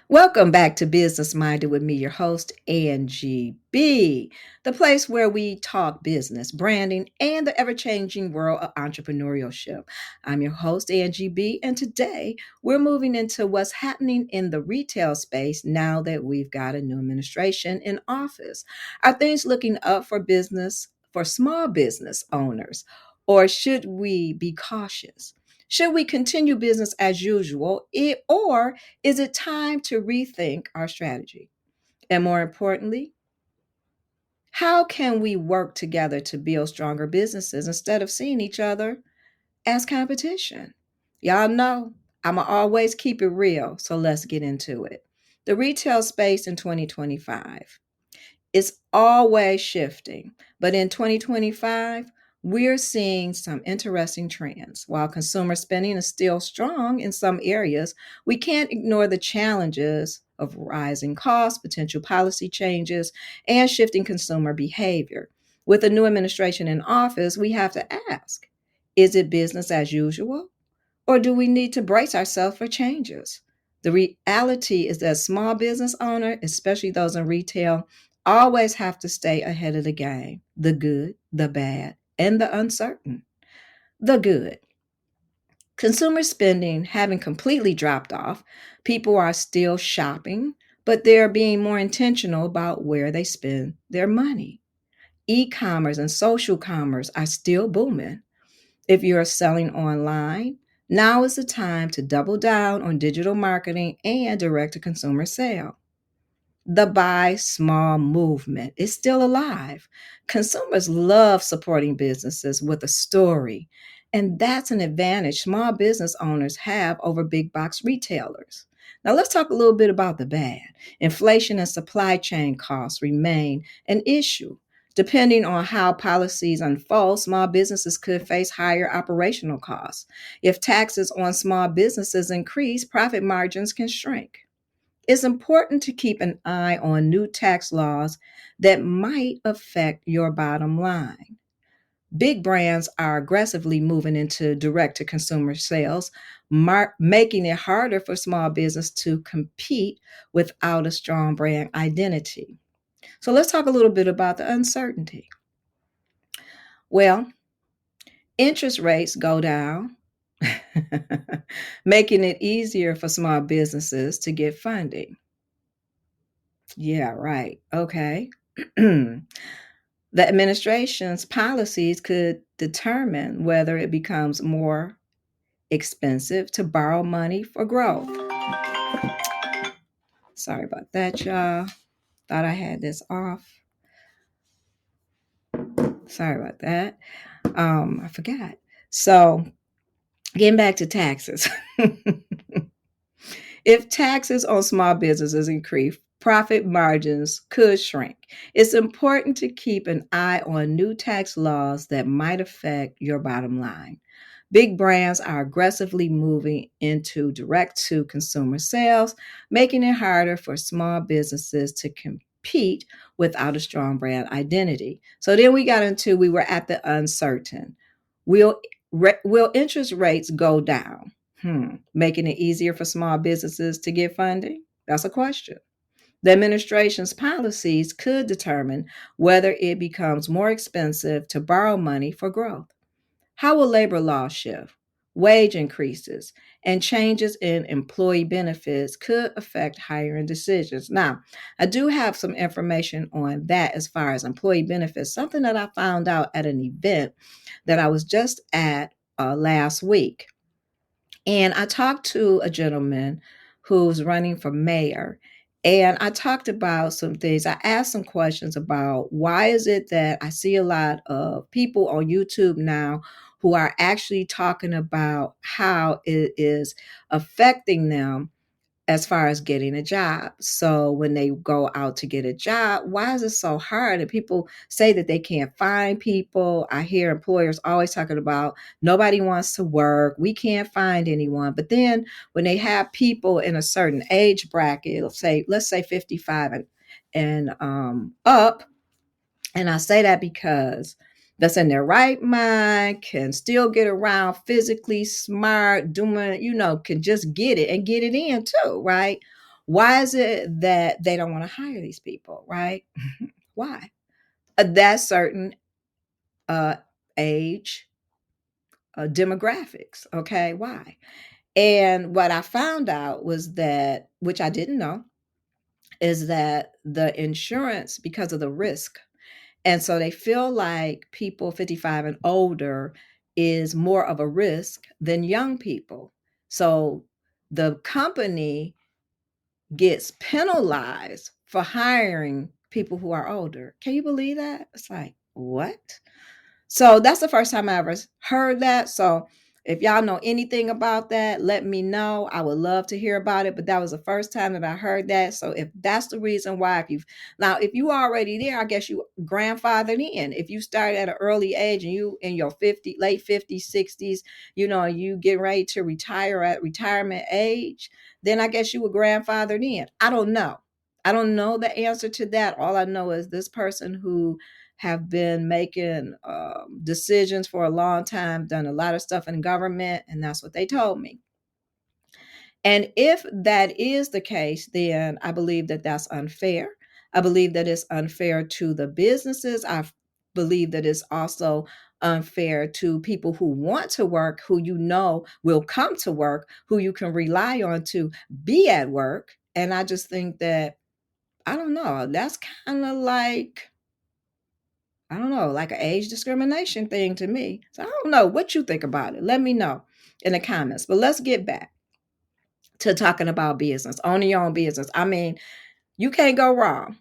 Welcome back to Business Minded with me, your host, Angie B, the place where we talk business, branding, and the ever changing world of entrepreneurship. I'm your host, Angie B, and today we're moving into what's happening in the retail space now that we've got a new administration in office. Are things looking up for business, for small business owners, or should we be cautious? Should we continue business as usual, or is it time to rethink our strategy? And more importantly, how can we work together to build stronger businesses instead of seeing each other as competition? Y'all know I'm going to always keep it real, so let's get into it. The retail space in 2025. It's always shifting. But in 2025, we're seeing some interesting trends. While consumer spending is still strong in some areas, we can't ignore the challenges of rising costs, potential policy changes, and shifting consumer behavior. With a new administration in office, we have to ask, is it business as usual? Or do we need to brace ourselves for changes? The reality is that small business owners, especially those in retail, always have to stay ahead of the game, the good, the bad, and the uncertain. The good. Consumer spending having completely dropped off, people are still shopping, but they're being more intentional about where they spend their money. E commerce and social commerce are still booming. If you're selling online, now is the time to double down on digital marketing and direct to consumer sale. The buy small movement is still alive. Consumers love supporting businesses with a story, and that's an advantage small business owners have over big box retailers. Now, let's talk a little bit about the bad. Inflation and supply chain costs remain an issue. Depending on how policies unfold, small businesses could face higher operational costs. If taxes on small businesses increase, profit margins can shrink. It's important to keep an eye on new tax laws that might affect your bottom line. Big brands are aggressively moving into direct to consumer sales, making it harder for small business to compete without a strong brand identity. So let's talk a little bit about the uncertainty. Well, interest rates go down, making it easier for small businesses to get funding. Yeah, right. Okay. The administration's policies could determine whether it becomes more expensive to borrow money for growth. Sorry about that, y'all. Thought I had this off. Sorry about that. I forgot. So, getting back to taxes. If taxes on small businesses increase, profit margins could shrink. It's important to keep an eye on new tax laws that might affect your bottom line. Big brands are aggressively moving into direct to consumer sales, making it harder for small businesses to compete without a strong brand identity. So then we were at the uncertain. Will interest rates go down? Making it easier for small businesses to get funding? That's a question. The administration's policies could determine whether it becomes more expensive to borrow money for growth. How will labor laws shift? Wage increases and changes in employee benefits could affect hiring decisions. Now, I do have some information on that as far as employee benefits, something that I found out at an event that I was just at last week. And I talked to a gentleman who's running for mayor. And I talked about some things. I asked some questions about why is it that I see a lot of people on YouTube now who are actually talking about how it is affecting them as far as getting a job. So when they go out to get a job, why is it so hard? And people say that they can't find people. I hear employers always talking about nobody wants to work. We can't find anyone. But then when they have people in a certain age bracket, let's say 55 and up, and I say that because that's in their right mind, can still get around, physically smart, doing, can just get it and get it in too, right? Why is it that they don't want to hire these people, right? Why? That certain uh, age demographics. Okay, why? And what I found out was that, which I didn't know, is that the insurance, because of the risk, and so they feel like people 55 and older is more of a risk than young people. So the company gets penalized for hiring people who are older. Can you believe that? It's like, what? So that's the first time I ever heard that. So if y'all know anything about that, let me know. I would love to hear about it. But that was the first time that I heard that. So if that's the reason why, if you already there, I guess you grandfathered in. If you started at an early age and you in your late 50s, 60s, you get ready to retire at retirement age, then I guess you were grandfathered in. I don't know. I don't know the answer to that. All I know is this person who have been making decisions for a long time, done a lot of stuff in government, and that's what they told me. And if that is the case, then I believe that that's unfair. I believe that it's unfair to the businesses. I believe that it's also unfair to people who want to work, who will come to work, who you can rely on to be at work. And I just think that, I don't know, that's kind of like, I don't know, like an age discrimination thing to me. So I don't know what you think about it. Let me know in the comments. But let's get back to talking about business, owning your own business. I mean, you can't go wrong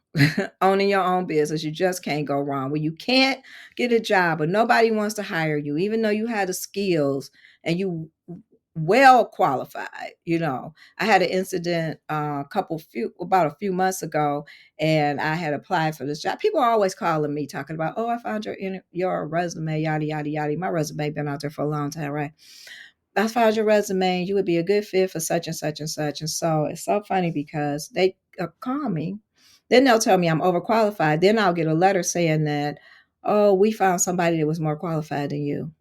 owning your own business. You just can't go wrong. When you can't get a job or nobody wants to hire you, even though you had the skills and you well qualified. I had an incident about a few months ago, and I had applied for this job. People are always calling me talking about, oh, I found your resume, yada yada yada. My resume been out there for a long time, right? I found your resume. You would be a good fit for such and such and such. And so it's so funny because they call me. Then they'll tell me I'm overqualified. Then I'll get a letter saying that, oh, we found somebody that was more qualified than you.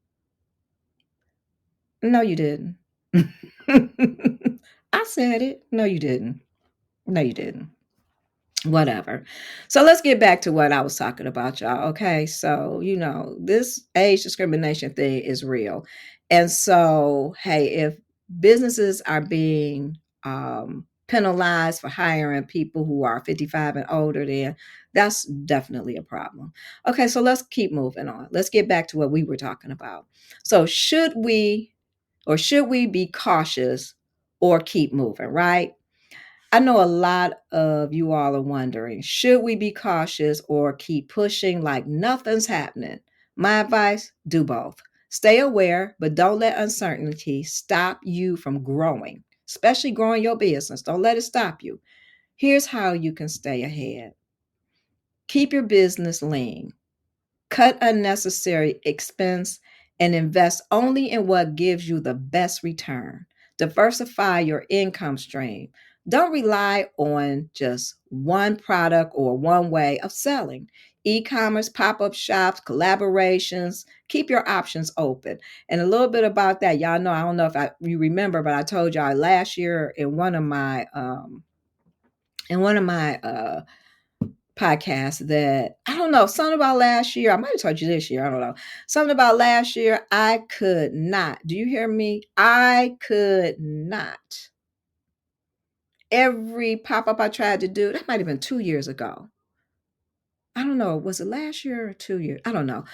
No, you didn't. I said it. No, you didn't. No, you didn't. Whatever. So let's get back to what I was talking about, y'all. Okay. So, this age discrimination thing is real. And so, hey, if businesses are being penalized for hiring people who are 55 and older, then that's definitely a problem. Okay. So let's keep moving on. Let's get back to what we were talking about. So, should we be cautious or keep moving, right? I know a lot of you all are wondering, should we be cautious or keep pushing like nothing's happening? My advice, do both. Stay aware, but don't let uncertainty stop you from growing, especially growing your business. Don't let it stop you. Here's how you can stay ahead. Keep your business lean. Cut unnecessary expense and invest only in what gives you the best return. Diversify your income stream. Don't rely on just one product or one way of selling. E-commerce, pop-up shops, collaborations, keep your options open. And a little bit about that, y'all know, I don't know if you remember, but I told y'all last year in one of my podcast that, I don't know, something about last year. I might have told you this year. I don't know. Something about last year. I could not. Do you hear me? I could not. Every pop up I tried to do, that might have been 2 years ago. I don't know. Was it last year or 2 years? I don't know.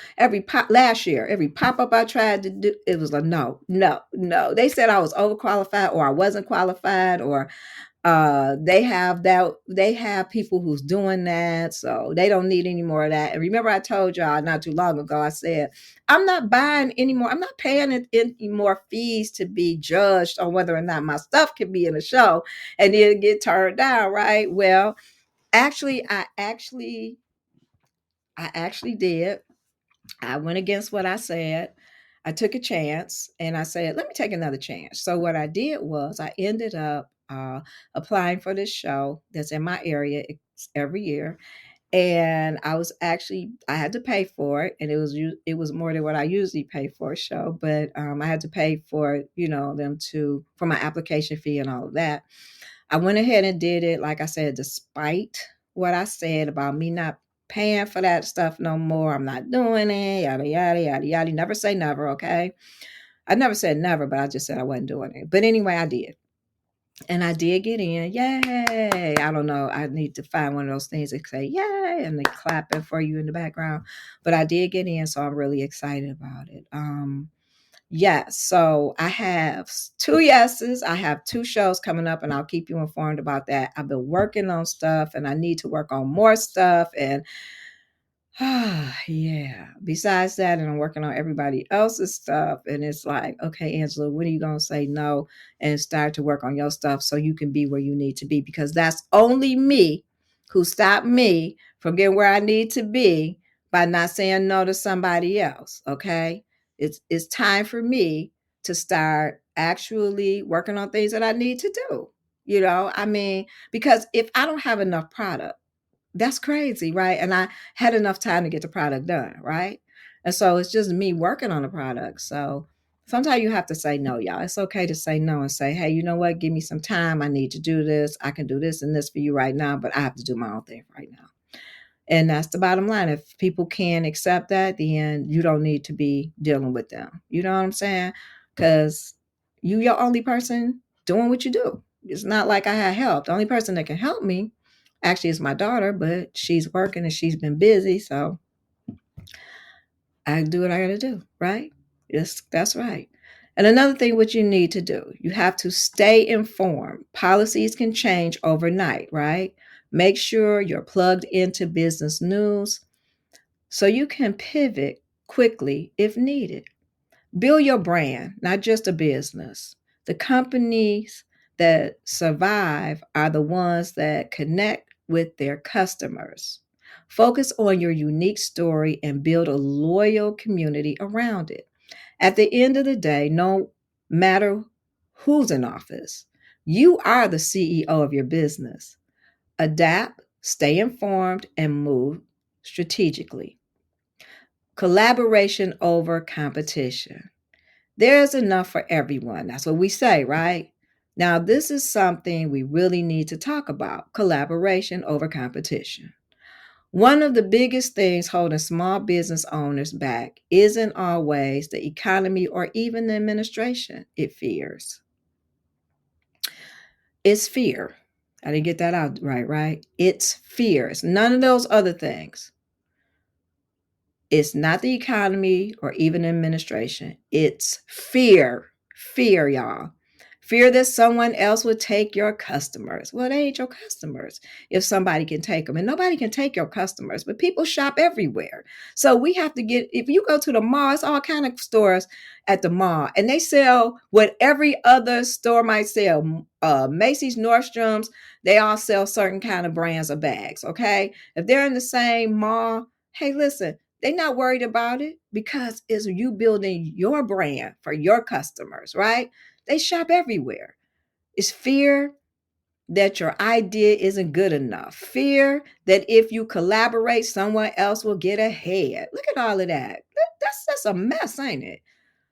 Last year, every pop up I tried to do, it was like, no, no, no. They said I was overqualified or I wasn't qualified, or they have people who's doing that, so they don't need any more of that. And remember, I told y'all not too long ago, I said I'm not buying anymore. I'm not paying any more fees to be judged on whether or not my stuff can be in a show and then get turned down, right? Well, I actually did. I went against what I said. I took a chance and I said, let me take another chance. So what I did was I ended up applying for this show that's in my area every year. And I had to pay for it, and it was more than what I usually pay for a show, but I had to pay for, for my application fee and all of that. I went ahead and did it, like I said, despite what I said about me not paying for that stuff no more. I'm not doing it, yada, yada, yada, yada. Never say never, okay? I never said never, but I just said I wasn't doing it. But anyway, I did. And I did get in. Yay. I don't know. I need to find one of those things that say yay and they clapping for you in the background. But I did get in, so I'm really excited about it. Yes, so I have two yeses. I have two shows coming up, and I'll keep you informed about that. I've been working on stuff, and I need to work on more stuff. And yeah. Besides that, and I'm working on everybody else's stuff. And it's like, okay, Angela, when are you going to say no and start to work on your stuff so you can be where you need to be? Because that's only me who stopped me from getting where I need to be by not saying no to somebody else. Okay. It's time for me to start actually working on things that I need to do. I mean, because if I don't have enough product, that's crazy, right? And I had enough time to get the product done, right? And so it's just me working on the product. So sometimes you have to say no, y'all. It's okay to say no and say, hey, you know what? Give me some time. I need to do this. I can do this and this for you right now, but I have to do my own thing right now. And that's the bottom line. If people can't accept that, then you don't need to be dealing with them. You know what I'm saying? Because your only person doing what you do. It's not like I had help. The only person that can help me actually is my daughter, but she's working and she's been busy. So I do what I got to do, right? Yes, that's right. And another thing, what you need to do, you have to stay informed. Policies can change overnight, right? Make sure you're plugged into business news so you can pivot quickly if needed. Build your brand, not just a business. The companies that survive are the ones that connect with their customers. Focus on your unique story and build a loyal community around it. At the end of the day, no matter who's in office, you are the CEO of your business. Adapt, stay informed, and move strategically. Collaboration over competition. There's enough for everyone. That's what we say, right? Now, this is something we really need to talk about: collaboration over competition. One of the biggest things holding small business owners back isn't always the economy or even the administration it fears. It's fear. I didn't get that out right? It's fear. It's none of those other things. It's not the economy or even administration. It's fear. Fear, y'all. Fear that someone else would take your customers. Well, they ain't your customers if somebody can take them. And nobody can take your customers, but people shop everywhere. So we have to if you go to the mall, it's all kind of stores at the mall. And they sell what every other store might sell. Macy's, Nordstrom's, they all sell certain kind of brands of bags, okay? If they're in the same mall, hey, listen, they're not worried about it because it's you building your brand for your customers, right? They shop everywhere. It's fear that your idea isn't good enough. Fear that if you collaborate, someone else will get ahead. Look at all of that. That's a mess, ain't it?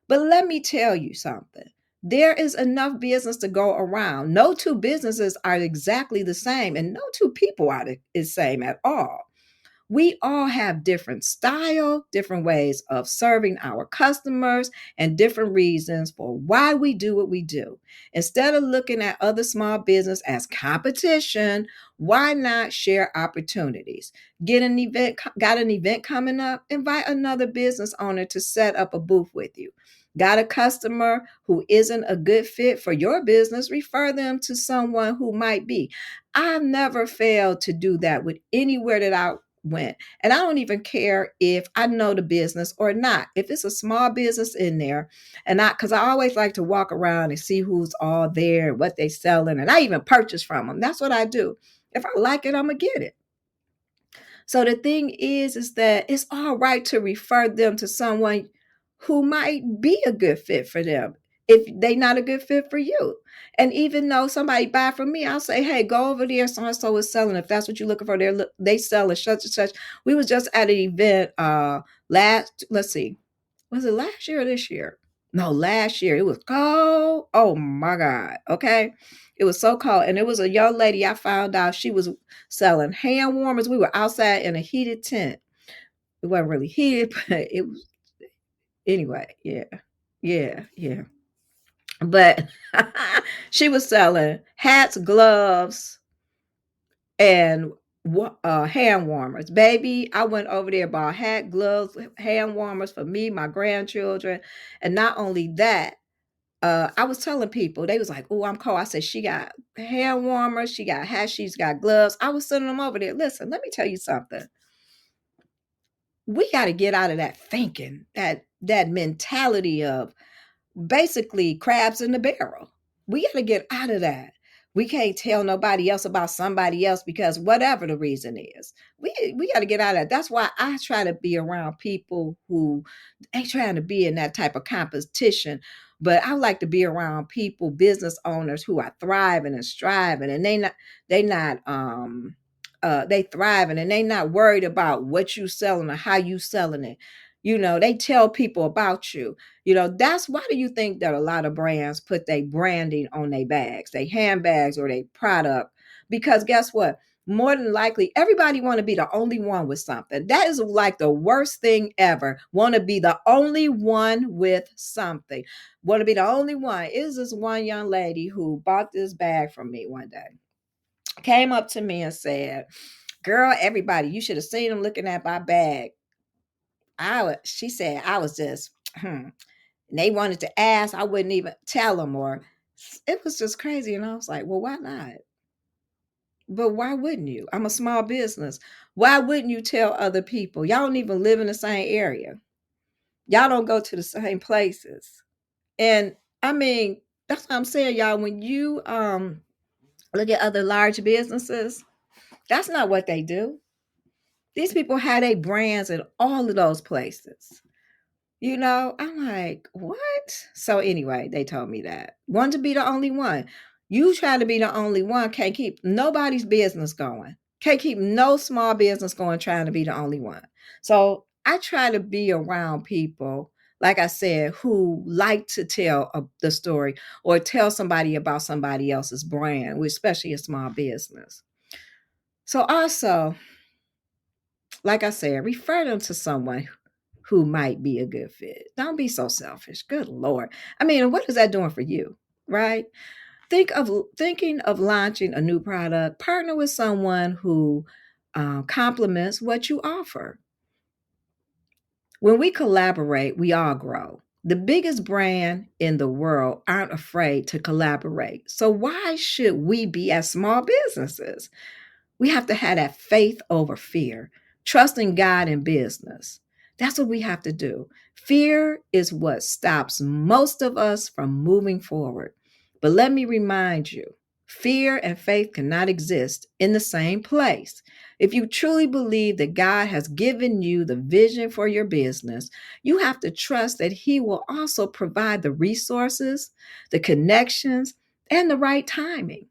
But let me tell you something. There is enough business to go around. No two businesses are exactly the same, and no two people are the same at all. We all have different style, different ways of serving our customers, and different reasons for why we do what we do. Instead of looking at other small business as competition, why not share opportunities? Got an event coming up? Invite another business owner to set up a booth with you. Got a customer who isn't a good fit for your business? Refer them to someone who might be. I've never failed to do that with anywhere that I went. And I don't even care if I know the business or not. If it's a small business in there, because I always like to walk around and see who's all there, what they selling, and I even purchase from them. That's what I do. If I like it, I'm gonna get it. So the thing is that it's all right to refer them to someone who might be a good fit for them if they not a good fit for you. And even though somebody buy from me, I'll say, hey, go over there. So and so is selling. If that's what you're looking for, they sell it such and such. We was just at an event let's see, was it last year or this year? No, last year it was cold. Oh my God. Okay. It was so cold. And it was a young lady I found out she was selling hand warmers. We were outside in a heated tent. It wasn't really heated, but it was anyway. Yeah. Yeah. Yeah. But she was selling hats, gloves, and hand warmers. Baby, I went over there, bought hat, gloves, hand warmers for me, my grandchildren. And not only that, I was telling people, they was like, "Oh, I'm cold." I said, "She got hand warmers, she got hats, she's got gloves." I was sending them over there. Listen, let me tell you something. We got to get out of that thinking, that mentality of basically crabs in the barrel. We got to get out of that. We can't tell nobody else about somebody else because whatever the reason is, we got to get out of that. That's why I try to be around people who ain't trying to be in that type of competition. But I like to be around people, business owners who are thriving and striving, and they thriving and they not worried about what you selling or how you selling it. They tell people about you. That's why do you think that a lot of brands put their branding on their bags, their handbags or their product? Because guess what? More than likely, everybody want to be the only one with something. That is like the worst thing ever. Want to be the only one with something. Want to be the only one. Is this one young lady who bought this bag from me one day? Came up to me and said, "Girl, everybody, you should have seen them looking at my bag." She said, I was just, and they wanted to ask, I wouldn't even tell them, or it was just crazy. And I was like, well, why not? But why wouldn't you? I'm a small business. Why wouldn't you tell other people? Y'all don't even live in the same area. Y'all don't go to the same places. And I mean, that's what I'm saying, y'all. When you look at other large businesses, that's not what they do. These people have their brands in all of those places. I'm like, what? So anyway, they told me that. Want to be the only one. You try to be the only one, can't keep nobody's business going. Can't keep no small business going trying to be the only one. So I try to be around people, like I said, who like to tell the story or tell somebody about somebody else's brand, especially a small business. So also, like I said, refer them to someone who might be a good fit. Don't be so selfish. Good Lord. I mean, what is that doing for you? Right? Thinking of launching a new product, partner with someone who complements what you offer. When we collaborate, we all grow. The biggest brand in the world aren't afraid to collaborate. So why should we be as small businesses? We have to have that faith over fear, trusting God in business. That's what we have to do. Fear is what stops most of us from moving forward. But let me remind you, fear and faith cannot exist in the same place. If you truly believe that God has given you the vision for your business, you have to trust that He will also provide the resources, the connections, and the right timing.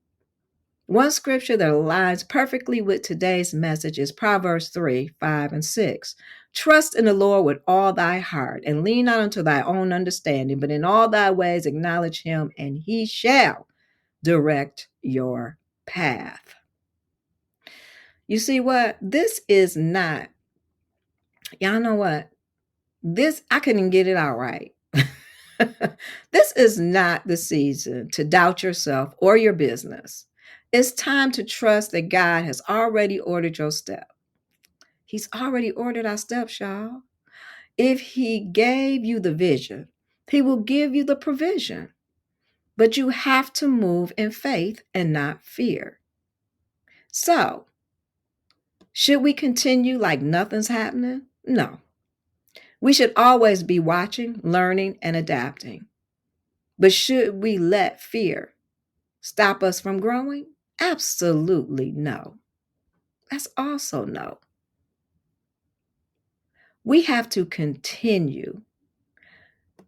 One scripture that aligns perfectly with today's message is Proverbs 3, 5, and 6. Trust in the Lord with all thy heart and lean not unto thy own understanding, but in all thy ways acknowledge him, and he shall direct your path. You see what? This is not, y'all know what? I couldn't get it out right. This is not the season to doubt yourself or your business. It's time to trust that God has already ordered your step. He's already ordered our steps, y'all. If He gave you the vision, He will give you the provision. But you have to move in faith and not fear. So, should we continue like nothing's happening? No. We should always be watching, learning, and adapting. But should we let fear stop us from growing? Absolutely no. That's also no. We have to continue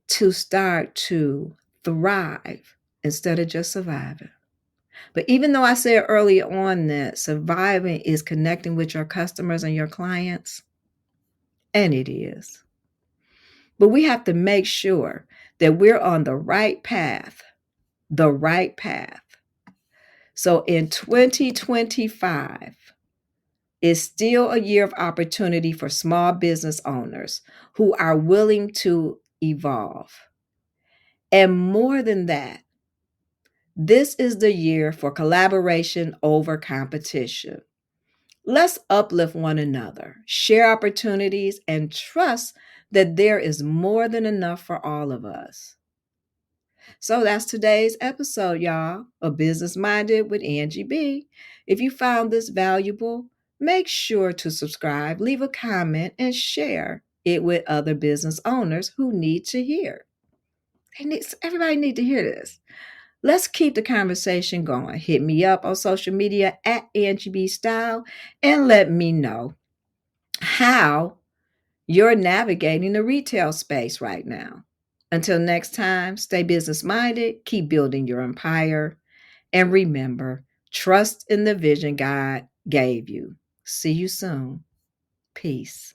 to start to thrive instead of just surviving. But even though I said early on that surviving is connecting with your customers and your clients, and it is, but we have to make sure that we're on the right path, the right path. So in 2025 is still a year of opportunity for small business owners who are willing to evolve. And more than that, this is the year for collaboration over competition. Let's uplift one another, share opportunities, and trust that there is more than enough for all of us. So that's today's episode, y'all, of Business Minded with Angie B. If you found this valuable, make sure to subscribe, leave a comment, and share it with other business owners who need to hear. Everybody need to hear this. Let's keep the conversation going. Hit me up on social media at Angie B Style and let me know how you're navigating the retail space right now. Until next time, stay business minded, keep building your empire, and remember, trust in the vision God gave you. See you soon. Peace.